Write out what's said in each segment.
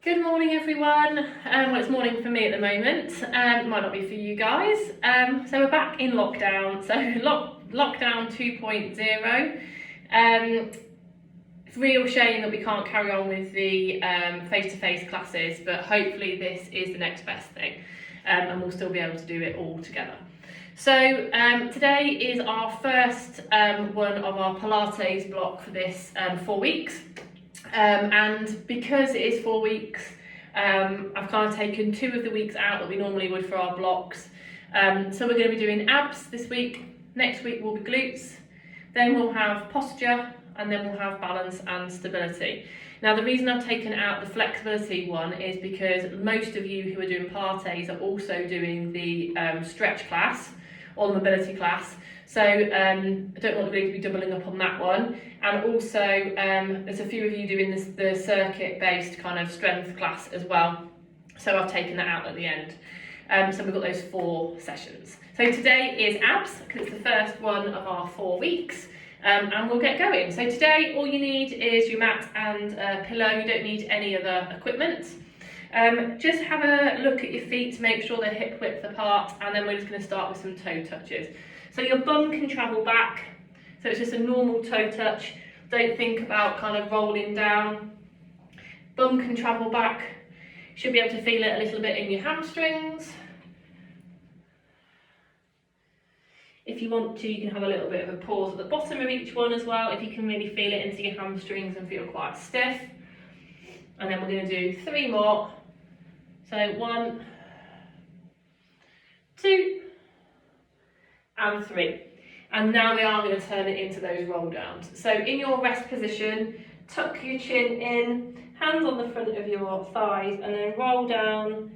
Good morning everyone. Well, it's morning for me at the moment, might not be for you guys. So we're back in lockdown, so lockdown 2.0. It's a real shame that we can't carry on with the face-to-face classes, but hopefully this is the next best thing, and we'll still be able to do it all together. So today is our first one of our Pilates block for this 4 weeks. And because it is 4 weeks, I've kind of taken 2 of the weeks out that we normally would for our blocks. So we're going to be doing abs this week, next week will be glutes, then we'll have posture, and then we'll have balance and stability. Now the reason I've taken out the flexibility one is because most of you who are doing Pilates are also doing the stretch class or the mobility class. So I don't want really to be doubling up on that one. And also there's a few of you doing the circuit-based kind of strength class as well. So I've taken that out at the end. So we've got those 4 sessions. So today is abs, because it's the first one of our 4 weeks. And we'll get going. So today all you need is your mat and a pillow. You don't need any other equipment. Just have a look at your feet to make sure they're hip width apart, and then we're just going to start with some toe touches. So your bum can travel back, so it's just a normal toe touch. Don't think about kind of rolling down. Bum can travel back. Should be able to feel it a little bit in your hamstrings. If you want to, you can have a little bit of a pause at the bottom of each one as well, if you can really feel it into your hamstrings and feel quite stiff. And then we're going to do 3 more. So 1, 2, and 3. And now we are going to turn it into those roll downs. So in your rest position, tuck your chin in, hands on the front of your thighs, and then roll down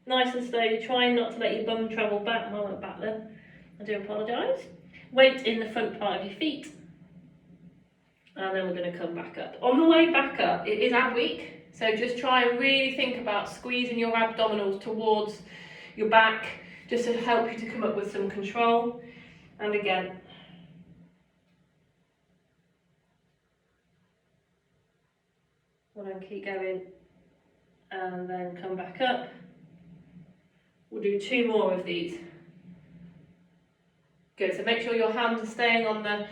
nice and slowly, trying not to let your bum travel back. I went back there, I do apologise. Weight in the front part of your feet, and then we're going to come back up. On the way back up, it is ab week, so just try and really think about squeezing your abdominals towards your back, just to help you to come up with some control. And again, we'll then keep going and then come back up. We'll do 2 more of these. Good, so make sure your hands are staying on the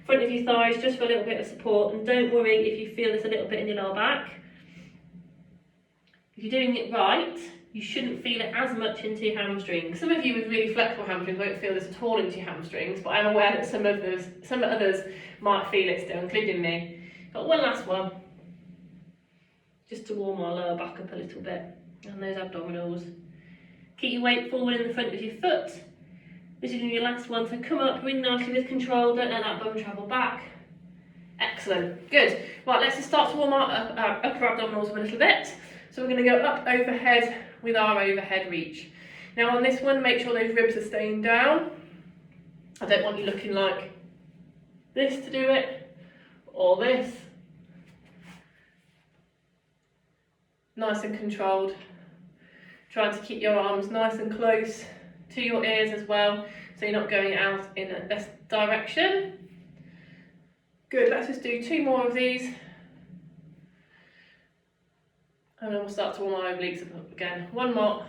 front of your thighs just for a little bit of support, and don't worry if you feel this a little bit in your lower back. If you're doing it right, you shouldn't feel it as much into your hamstrings. Some of you with really flexible hamstrings won't feel this at all into your hamstrings, but I'm aware that some others might feel it still, including me. Got one last one, just to warm our lower back up a little bit, and those abdominals. Keep your weight forward in the front of your foot. This is your last one, so come up really nicely with control, don't let that bum travel back. Excellent, good. Right, let's just start to warm our upper abdominals a little bit. So we're going to go up overhead with our overhead reach. Now on this one, make sure those ribs are staying down. I don't want you looking like this to do it, or this. Nice and controlled. Trying to keep your arms nice and close to your ears as well, so you're not going out in this direction. Good, let's just do 2 more of these. And then we'll start to warm our obliques up again. 1 more.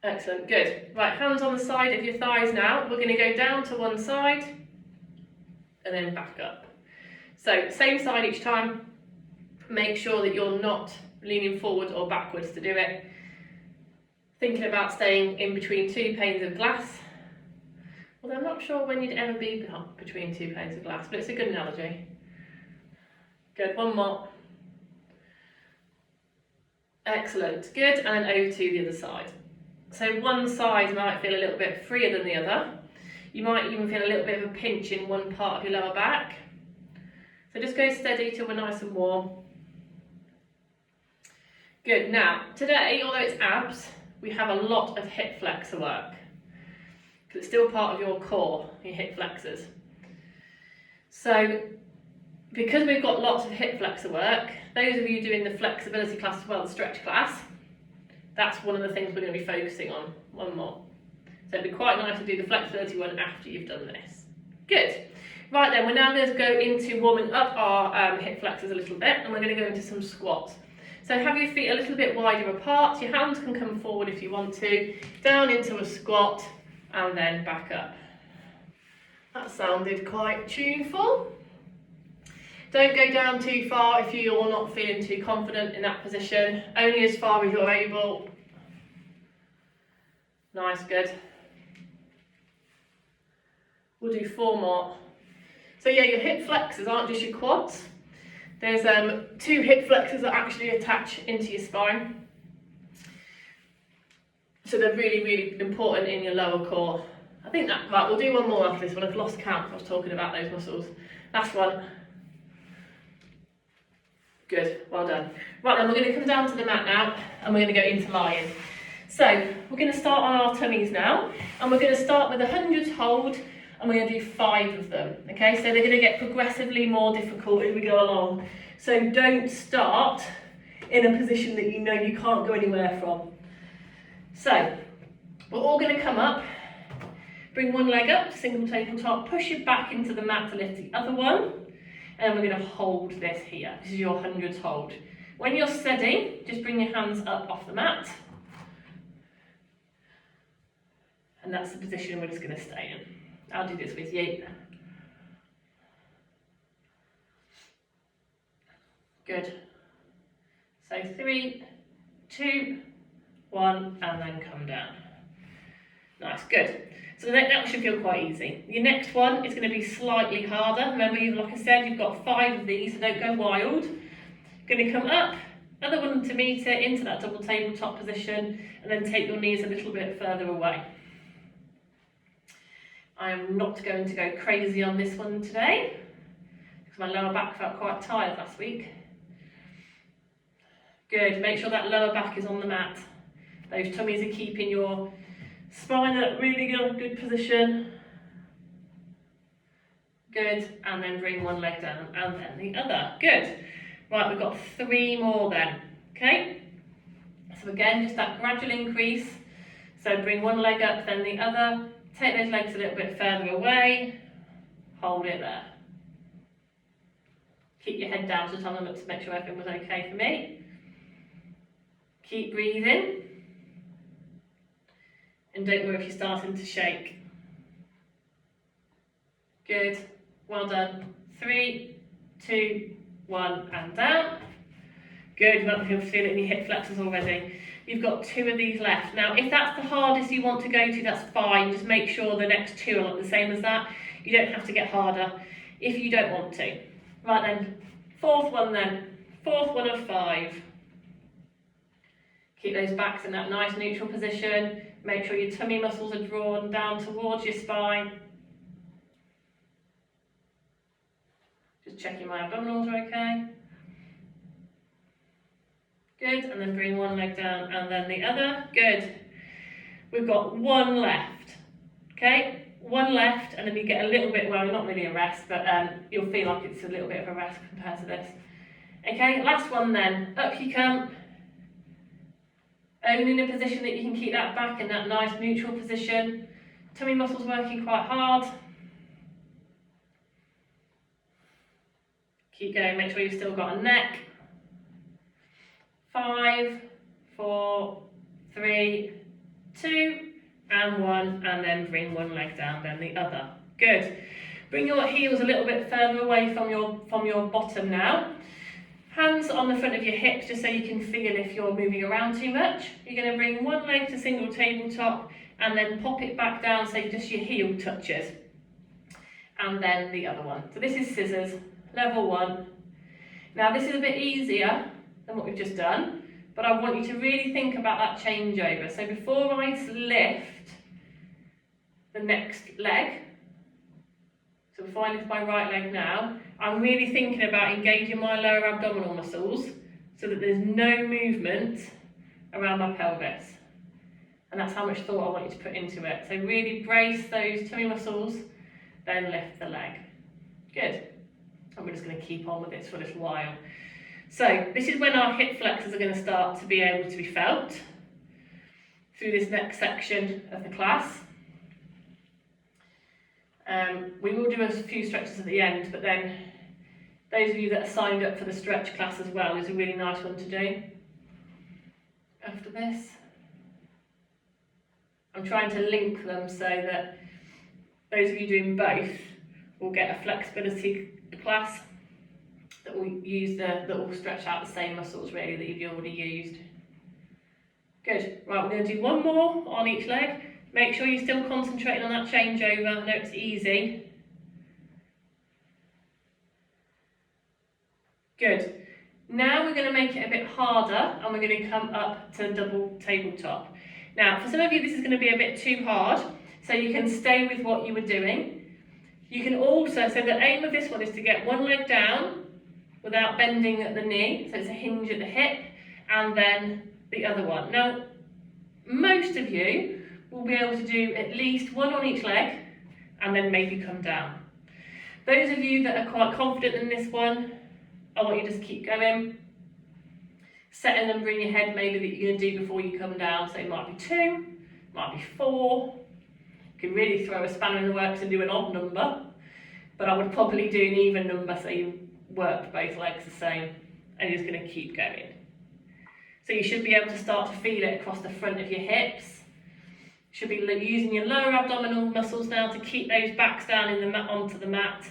Excellent, good. Right, hands on the side of your thighs now. We're going to go down to one side and then back up. So same side each time. Make sure that you're not leaning forward or backwards to do it. Thinking about staying in between 2 panes of glass. Well, I'm not sure when you'd ever be between 2 panes of glass, but it's a good analogy. Good, 1 more. Excellent, good, and then over to the other side. So one side might feel a little bit freer than the other. You might even feel a little bit of a pinch in one part of your lower back. So just go steady till we're nice and warm. Good, now today, although it's abs, we have a lot of hip flexor work, because it's still part of your core, your hip flexors. So because we've got lots of hip flexor work, those of you doing the flexibility class as well, the stretch class, that's one of the things we're going to be focusing on. 1 more. So it'd be quite nice to do the flexibility one after you've done this. Good. Right then, we're now going to go into warming up our hip flexors a little bit, and we're going to go into some squats. So have your feet a little bit wider apart, your hands can come forward if you want to, down into a squat, and then back up. That sounded quite tuneful. Don't go down too far if you're not feeling too confident in that position, only as far as you're able. Nice, good. We'll do 4 more. So yeah, your hip flexors aren't just your quads. There's 2 hip flexors that actually attach into your spine. So they're really, really important in your lower core. I think that, right, we'll do 1 more after this one. I've lost count, I was talking about those muscles. Last one. Good, well done. Right then, we're going to come down to the mat now, and we're going to go into lying. So, we're going to start on our tummies now, and we're going to start with a 100 hold, and we're going to do 5 of them, okay? So they're going to get progressively more difficult as we go along. So don't start in a position that you know you can't go anywhere from. So, we're all going to come up, bring one leg up, single tabletop, push it back into the mat to lift the other one, and we're going to hold this here. This is your 100s hold. When you're steady, just bring your hands up off the mat, and that's the position we're just going to stay in. I'll do this with you. Good. So 3, 2, 1, and then come down. Nice, good. So that should feel quite easy. Your next one is going to be slightly harder. Remember, like I said, you've got 5 of these, so don't go wild. Going to come up, another 1 to meet it, into that double tabletop position, and then take your knees a little bit further away. I am not going to go crazy on this one today, because my lower back felt quite tired last week. Good, make sure that lower back is on the mat. Those tummies are keeping your spine in a really good position. Good, and then bring one leg down, and then the other. Good. Right, we've got 3 more then, okay? So again, just that gradual increase. So bring one leg up, then the other. Take those legs a little bit further away, hold it there. Keep your head down to tongue up to make sure everything was okay for me. Keep breathing. And don't worry if you're starting to shake. Good, well done. 3, 2, 1, and down. Good, you feel it in your hip flexors already. You've got 2 of these left. Now, if that's the hardest you want to go to, that's fine. Just make sure the next 2 are not the same as that. You don't have to get harder if you don't want to. Right then, 4th one then. 4th one of 5. Keep those backs in that nice neutral position. Make sure your tummy muscles are drawn down towards your spine. Just checking my abdominals are okay. Good, and then bring one leg down and then the other. Good. We've got 1 left. Okay, 1 left, and then you get a little bit, well, not really a rest, but you'll feel like it's a little bit of a rest compared to this. Okay, last one then. Up you come. Only in a position that you can keep that back in that nice neutral position. Tummy muscles working quite hard. Keep going, make sure you've still got a neck. 5, 4, 3, 2, and 1, and then bring one leg down, then the other. Good. Bring your heels a little bit further away from your bottom now. Hands on the front of your hips, just so you can feel if you're moving around too much. You're going to bring one leg to single tabletop, and then pop it back down so just your heel touches. And then the other one. So this is scissors, level 1. Now this is a bit easier than what we've just done, but I want you to really think about that changeover. So before I lift the next leg, so before I lift my right leg now, I'm really thinking about engaging my lower abdominal muscles so that there's no movement around my pelvis. And that's how much thought I want you to put into it. So really brace those tummy muscles, then lift the leg. Good. And we're just going to keep on with this for a little while. So this is when our hip flexors are going to start to be able to be felt through this next section of the class. We will do a few stretches at the end, but then those of you that are signed up for the stretch class as well is a really nice one to do after this. I'm trying to link them so that those of you doing both will get a flexibility class that will stretch out the same muscles really that you've already used. Good. Right, we're going to do one more on each leg. Make sure you're still concentrating on that changeover. I know it's easy. Good. Now we're going to make it a bit harder and we're going to come up to double tabletop. Now, for some of you this is going to be a bit too hard, so you can stay with what you were doing. You can also, so the aim of this one is to get one leg down without bending at the knee, so it's a hinge at the hip, and then the other one. Now, most of you will be able to do at least one on each leg and then maybe come down. Those of you that are quite confident in this one, I want you to just keep going. Set a number in your head maybe that you're going to do before you come down. So it might be 2, might be 4. You can really throw a spanner in the works and do an odd number, but I would probably do an even number so you worked both legs the same, and you're just going to keep going. So you should be able to start to feel it across the front of your hips. You should be using your lower abdominal muscles now to keep those backs down in the mat, onto the mat,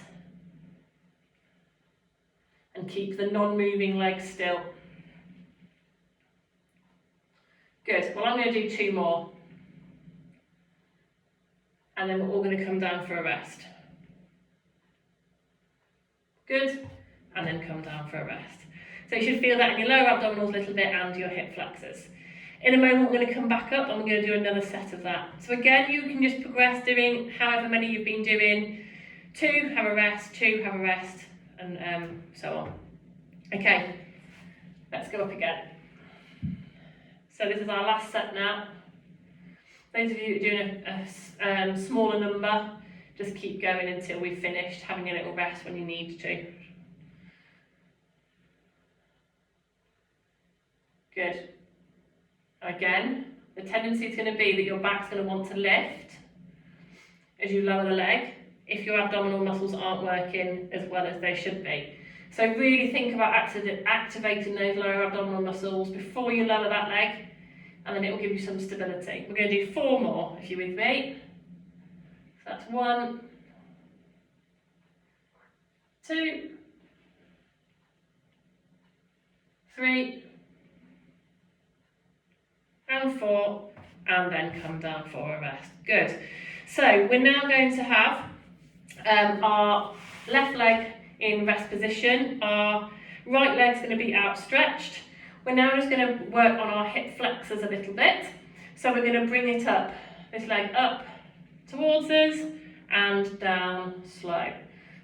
and keep the non-moving legs still. Good. Well, I'm going to do 2 more, and then we're all going to come down for a rest. Good. And then come down for a rest. So you should feel that in your lower abdominals a little bit and your hip flexors. In a moment we're going to come back up and we're going to do another set of that. So again, you can just progress doing however many you've been doing. 2, have a rest, 2, have a rest, and so on. Okay, let's go up again. So this is our last set now. Those of you that are doing a smaller number, just keep going until we've finished, having a little rest when you need to. Good. Again, the tendency is going to be that your back's going to want to lift as you lower the leg if your abdominal muscles aren't working as well as they should be. So really think about activating those lower abdominal muscles before you lower that leg, and then it will give you some stability. We're going to do 4 more if you're with me. So that's 1, 2, 3, and 4, and then come down for a rest. Good. So we're now going to have our left leg in rest position. Our right leg's going to be outstretched. We're now just going to work on our hip flexors a little bit. So we're going to bring it up, this leg up towards us and down slow.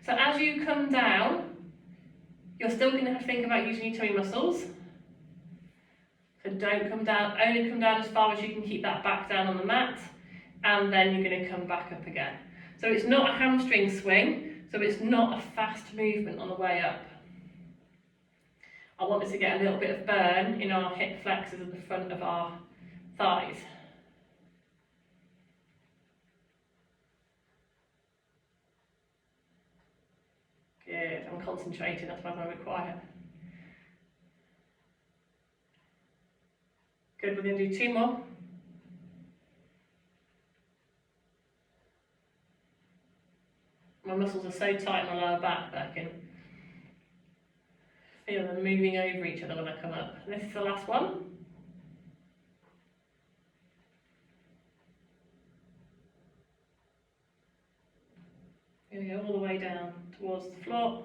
So as you come down, you're still going to have to think about using your tummy muscles. So don't come down, only come down as far as you can keep that back down on the mat, and then you're going to come back up again. So it's not a hamstring swing, so it's not a fast movement on the way up. I want us to get a little bit of burn in our hip flexors at the front of our thighs. Good, I'm concentrating, that's why I'm a bit quiet. Good, we're going to do 2 more. My muscles are so tight in my lower back that I can feel them moving over each other when I come up. And this is the last one. Here we go, all the way down towards the floor.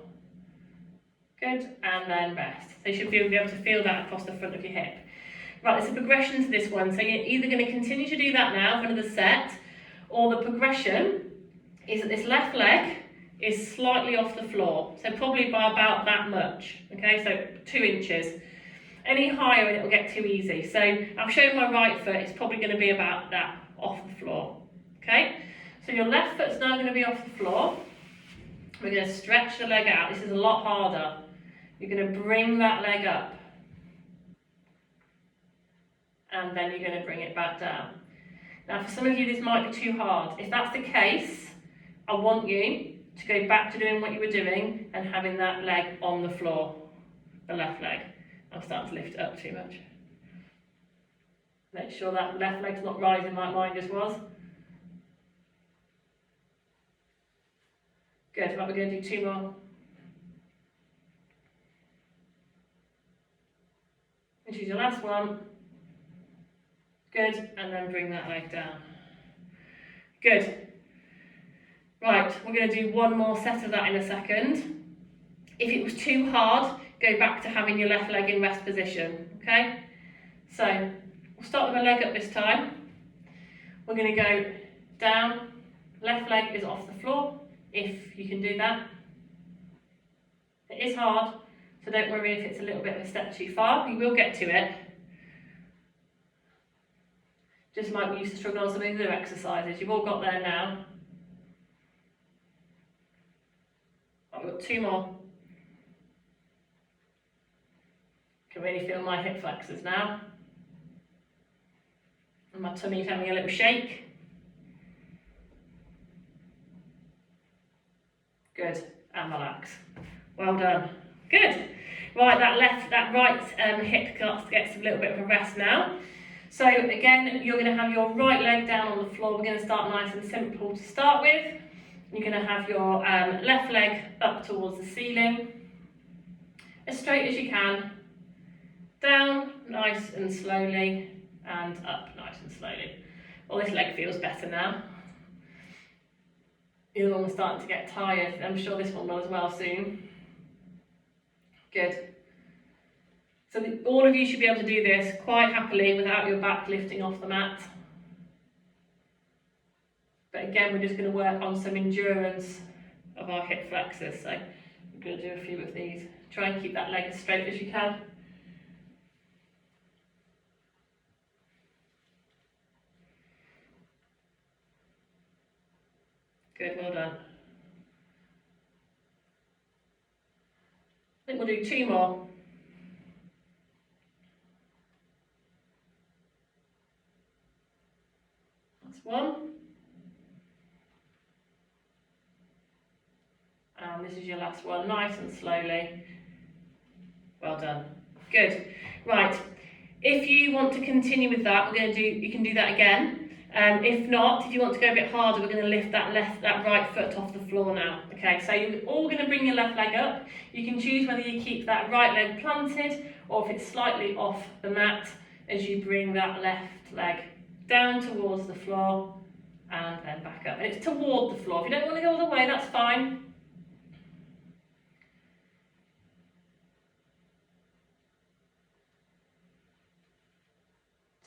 Good, and then rest. So you should be able to feel that across the front of your hip. Right, there's a progression to this one. So you're either going to continue to do that now for another set, or the progression is that this left leg is slightly off the floor. So probably by about that much. Okay, so 2 inches. Any higher and it will get too easy. So I'll show my right foot, it's probably going to be about that, off the floor. Okay, so your left foot's now going to be off the floor. We're going to stretch the leg out. This is a lot harder. You're going to bring that leg up. And then you're going to bring it back down. Now for some of you this might be too hard. If that's the case, I want you to go back to doing what you were doing and having that leg on the floor, the left leg. I'm starting to lift it up too much. Make sure that left leg's not rising like mine just was. Good, right, we're going to do 2 more. And choose your last one. Good, and then bring that leg down. Good. Right, we're going to do 1 more set of that in a second. If it was too hard, go back to having your left leg in rest position, okay? So, we'll start with a leg up this time. We're going to go down, left leg is off the floor, if you can do that. It is hard, so don't worry if it's a little bit of a step too far, you will get to it. Just like we used to struggle on some of the other exercises, you've all got there now. Right, we've got 2 more. Can really feel my hip flexors now. And my tummy's having a little shake. Good, and relax. Well done. Good. Right, that right hip gets a little bit of a rest now. So again, you're going to have your right leg down on the floor. We're going to start nice and simple to start with. You're going to have your left leg up towards the ceiling, as straight as you can. Down, nice and slowly, and up, nice and slowly. Well, this leg feels better now. The other one was starting to get tired. I'm sure this one will as well soon. Good. So all of you should be able to do this quite happily without your back lifting off the mat. But again, we're just going to work on some endurance of our hip flexors. So we're going to do a few of these. Try and keep that leg as straight as you can. Good, well done. I think we'll do 2 more. That's 1. And this is your last one, nice and slowly. Well done. Good. Right. If you want to continue with that, you can do that again. If not, if you want to go a bit harder, we're going to lift that right foot off the floor now. Okay, so you're all going to bring your left leg up. You can choose whether you keep that right leg planted or if it's slightly off the mat as you bring that left leg down towards the floor and then back up. And it's toward the floor. If you don't want to go all the way, that's fine.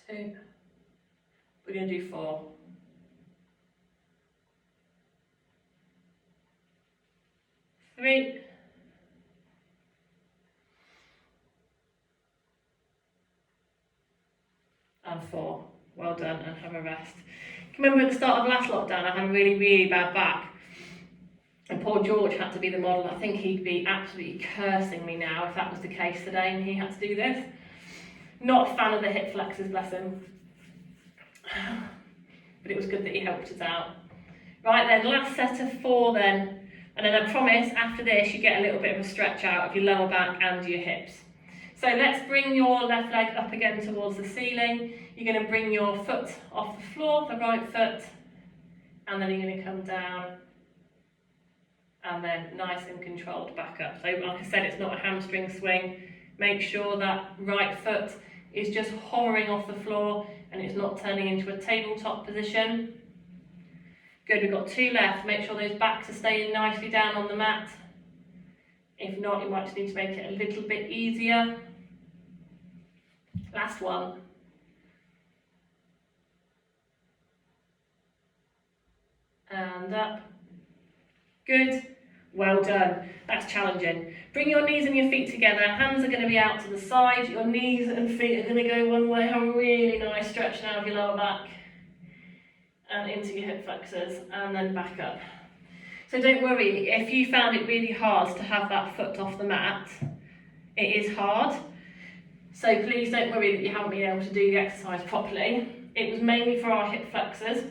Two. We're going to do 4. 3. And 4. Well done, and have a rest. Remember at the start of last lockdown, I had a really, really bad back. And poor George had to be the model. I think he'd be absolutely cursing me now if that was the case today and he had to do this. Not a fan of the hip flexors, bless him. But it was good that he helped us out. Right then, last set of 4 then. And then I promise after this you get a little bit of a stretch out of your lower back and your hips. So let's bring your left leg up again towards the ceiling. You're going to bring your foot off the floor, the right foot. And then you're going to come down. And then nice and controlled back up. So like I said, it's not a hamstring swing. Make sure that right foot is just hovering off the floor and it's not turning into a tabletop position. Good, we've got 2 left. Make sure those backs are staying nicely down on the mat. If not, you might just need to make it a little bit easier. Last one. And up. Good. Well done. That's challenging. Bring your knees and your feet together. Hands are going to be out to the side. Your knees and feet are going to go one way. Have a really nice stretch now of your lower back. And into your hip flexors. And then back up. So don't worry, if you found it really hard to have that foot off the mat, it is hard. So please don't worry that you haven't been able to do the exercise properly. It was mainly for our hip flexors.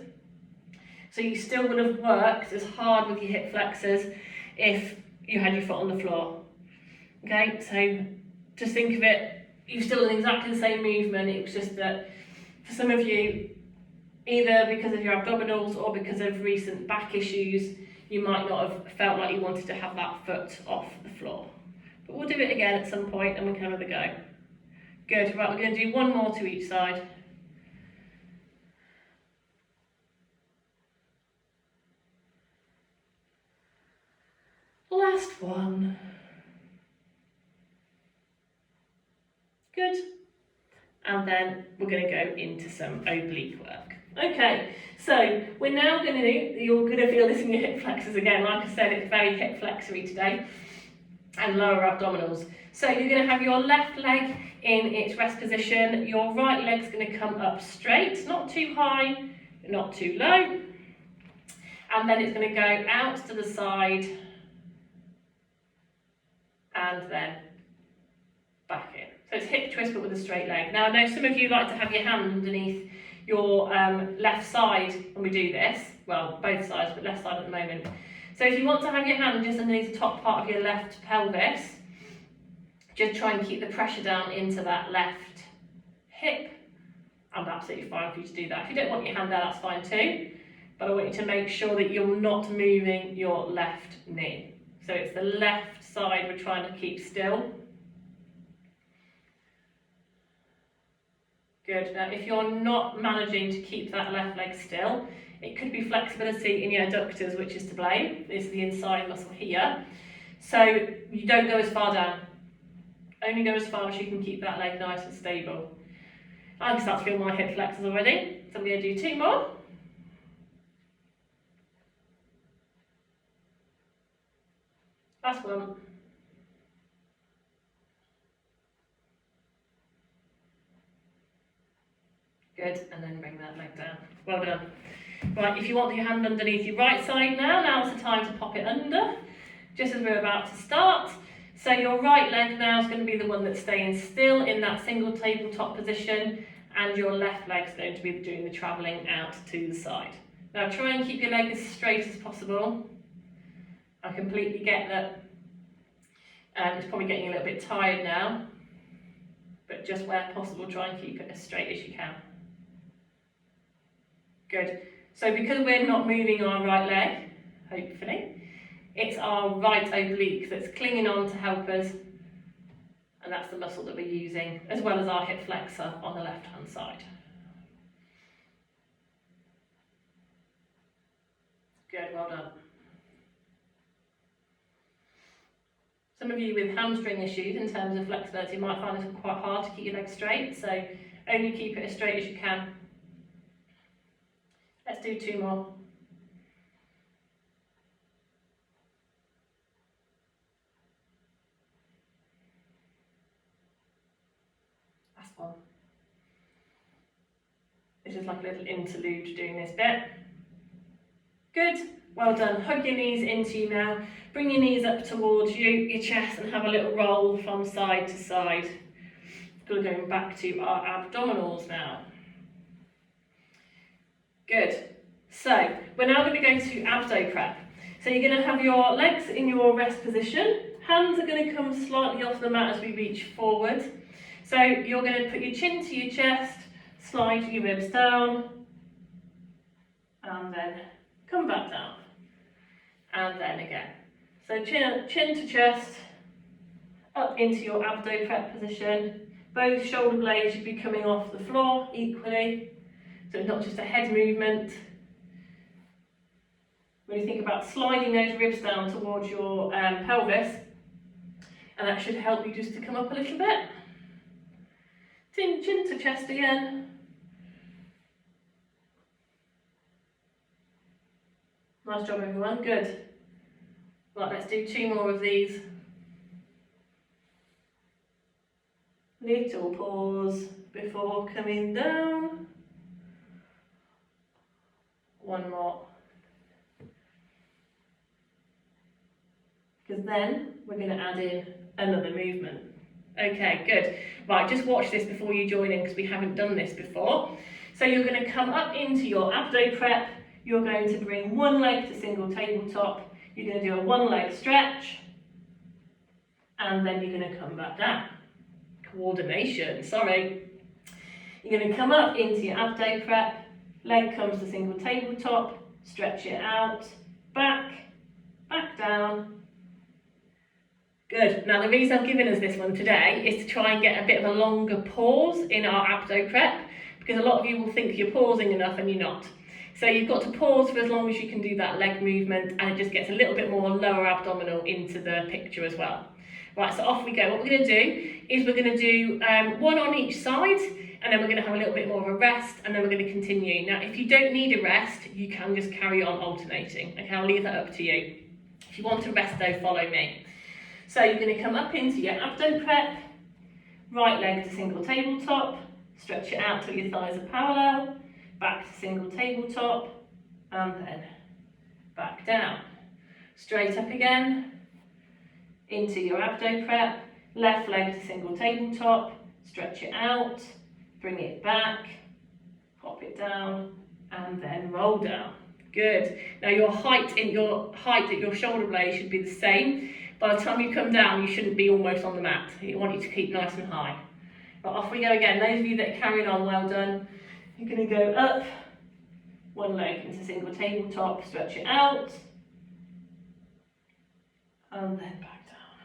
So you still would have worked as hard with your hip flexors if you had your foot on the floor. Okay, so just think of it, you've still done exactly the same movement. It was just that for some of you, either because of your abdominals or because of recent back issues, you might not have felt like you wanted to have that foot off the floor. But we'll do it again at some point and we can have another go. Good, right, we're going to do one more to each side. Last one. Good. And then we're going to go into some oblique work. Okay, so we're now going to do, you're going to feel this in your hip flexors again. Like I said, it's very hip flexory today, and lower abdominals. So you're going to have your left leg in its rest position. Your right leg's going to come up straight, not too high, not too low. And then it's going to go out to the side and then back in. So it's hip twist but with a straight leg. Now I know some of you like to have your hand underneath your left side when we do this. Well, both sides, but left side at the moment. So if you want to have your hand just underneath the top part of your left pelvis, just try and keep the pressure down into that left hip. I'm absolutely fine for you to do that. If you don't want your hand there, that's fine too. But I want you to make sure that you're not moving your left knee. So it's the left side we're trying to keep still. Good. Now, if you're not managing to keep that left leg still, it could be flexibility in your adductors, which is to blame. This is the inside muscle here. So you don't go as far down. Only go as far as you can keep that leg nice and stable. I can start to feel my hip flexors already. So I'm going to do 2 more. Last one. Good, and then bring that leg down. Well done. Right, if you want your hand underneath your right side now's the time to pop it under, just as we're about to start. So your right leg now is going to be the one that's staying still in that single tabletop position, and your left leg is going to be doing the travelling out to the side. Now try and keep your leg as straight as possible. I completely get that it's probably getting a little bit tired now, but just where possible, try and keep it as straight as you can. Good. So because we're not moving our right leg, hopefully, it's our right oblique that's clinging on to help us, and that's the muscle that we're using, as well as our hip flexor on the left hand side. Good, well done. Some of you with hamstring issues in terms of flexibility might find this quite hard to keep your legs straight, so only keep it as straight as you can. Let's do 2 more. Last one. This is like a little interlude doing this bit. Good, well done. Hug your knees into you now. Bring your knees up towards you, your chest, and have a little roll from side to side. We're going back to our abdominals now. Good. So we're now going to go to abdo prep. So you're going to have your legs in your rest position. Hands are going to come slightly off the mat as we reach forward. So you're going to put your chin to your chest, slide your ribs down, and then come back down. And then again. So chin to chest, up into your abdo prep position. Both shoulder blades should be coming off the floor equally. So it's not just a head movement. When you think about sliding those ribs down towards your pelvis, and that should help you just to come up a little bit. Chin to chest again. Nice job everyone, good. Right, let's do 2 more of these. Little pause before coming down. 1 more. Because then we're going to add in another movement. Okay, good. Right, just watch this before you join in because we haven't done this before. So you're going to come up into your abdo prep. you're going to bring one leg to single tabletop, you're going to do a one leg stretch, and then you're going to come back down. Coordination, sorry. You're going to come up into your abdo prep, leg comes to single tabletop, stretch it out, back down. Good. Now the reason I've given us this one today is to try and get a bit of a longer pause in our abdo prep, because a lot of you will think you're pausing enough and you're not. So you've got to pause for as long as you can do that leg movement, and it just gets a little bit more lower abdominal into the picture as well. Right, so off we go. What we're going to do is we're going to do one on each side, and then we're going to have a little bit more of a rest, and then we're going to continue. Now, if you don't need a rest, you can just carry on alternating. Okay, I'll leave that up to you. If you want a rest though, follow me. So you're going to come up into your abdo prep, right leg to single tabletop, stretch it out till your thighs are parallel, back to single tabletop, and then back down. Straight up again, into your abdo prep, left leg to single tabletop, stretch it out, bring it back, pop it down, and then roll down. Good. Now your height at your shoulder blade should be the same. By the time you come down, you shouldn't be almost on the mat. You want you to keep nice and high. But off we go again. Those of you that are carrying on, well done. You're going to go up, one leg into single tabletop, stretch it out, and then back down.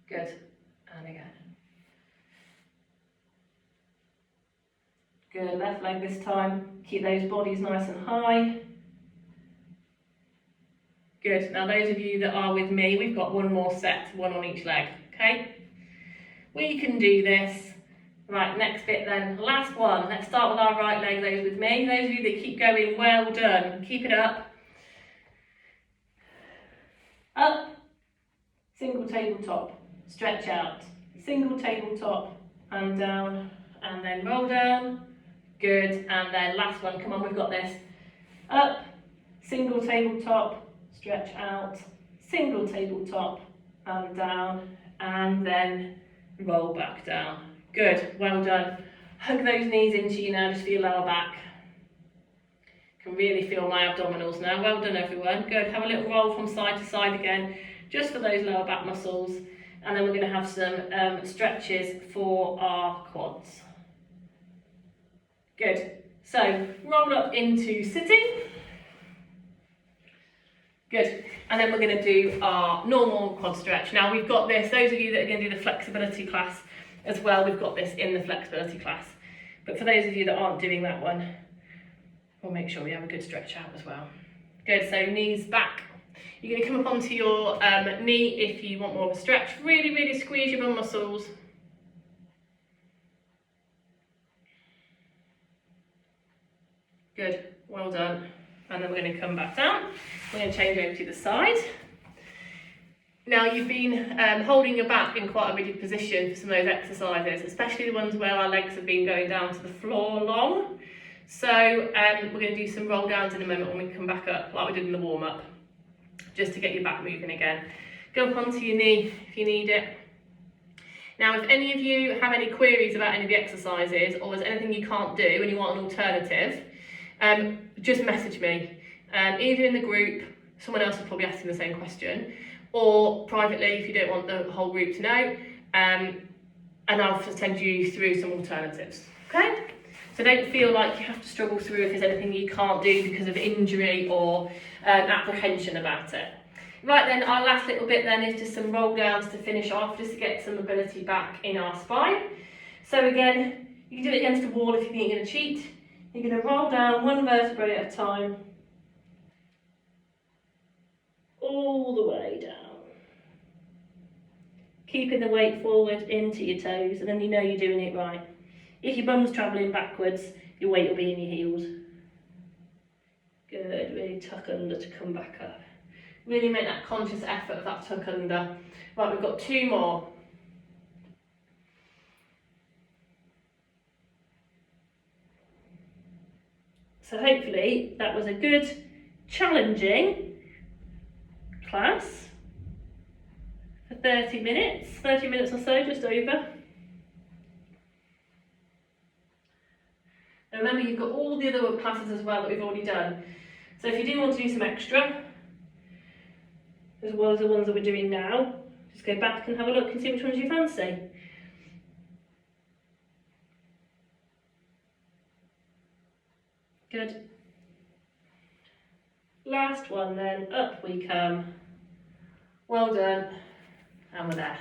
Good. And again. Good. Left leg this time. Keep those bodies nice and high. Good. Now those of you that are with me, we've got one more set, one on each leg, okay? We can do this. Right, next bit then, last one. Let's start with our right leg, those with me. Those of you that keep going, well done. Keep it up. Up, single tabletop, stretch out. Single tabletop, and down, and then roll down. Good, and then last one, come on, we've got this. Up, single tabletop, stretch out, single tabletop, and down, and then roll back down. Good, well done. Hug those knees into you now, just for your lower back. Can really feel my abdominals now. Well done everyone. Good, have a little roll from side to side again, just for those lower back muscles. And then we're going to have some stretches for our quads. Good, so roll up into sitting. Good, and then we're going to do our normal quad stretch. Now we've got this, those of you that are going to do the flexibility class as well, we've got this in the flexibility class. But for those of you that aren't doing that one, we'll make sure we have a good stretch out as well. Good, so knees back. You're going to come up onto your knee if you want more of a stretch. Really, really squeeze your bum muscles. Good, well done. And then we're going to come back down. We're going to change over to the side. Now you've been holding your back in quite a rigid position for some of those exercises, especially the ones where our legs have been going down to the floor long. So we're going to do some roll downs in a moment when we come back up, like we did in the warm up, just to get your back moving again. Go up onto your knee if you need it. Now if any of you have any queries about any of the exercises, or there's anything you can't do and you want an alternative, just message me, either in the group, someone else is probably asking the same question, or privately if you don't want the whole group to know, and I'll send you through some alternatives, okay? So don't feel like you have to struggle through if there's anything you can't do because of injury or apprehension about it. Right then, our last little bit then is just some roll downs to finish off, just to get some mobility back in our spine. So again, you can do it against the wall if you think you're going to cheat. You're going to roll down one vertebrae at a time, all the way down. Keeping the weight forward into your toes, and then you know you're doing it right. If your bum's travelling backwards, your weight will be in your heels. Good, really tuck under to come back up. Really make that conscious effort of that tuck under. Right, we've got two more. So hopefully that was a good, challenging class for 30 minutes or so, just over. And remember, you've got all the other classes as well that we've already done. So if you do want to do some extra, as well as the ones that we're doing now, just go back and have a look and see which ones you fancy. Good. Last one then, up we come. Well done. And we're there.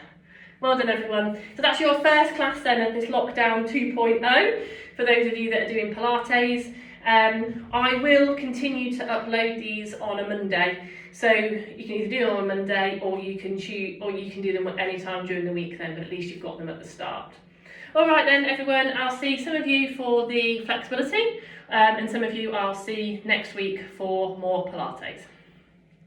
Well done everyone. So that's your first class then of this lockdown 2.0 for those of you that are doing Pilates. I will continue to upload these on a Monday. So you can either do them on a Monday or you can do them at any time during the week then, but at least you've got them at the start. All right then everyone, I'll see some of you for the flexibility and some of you I'll see next week for more Pilates.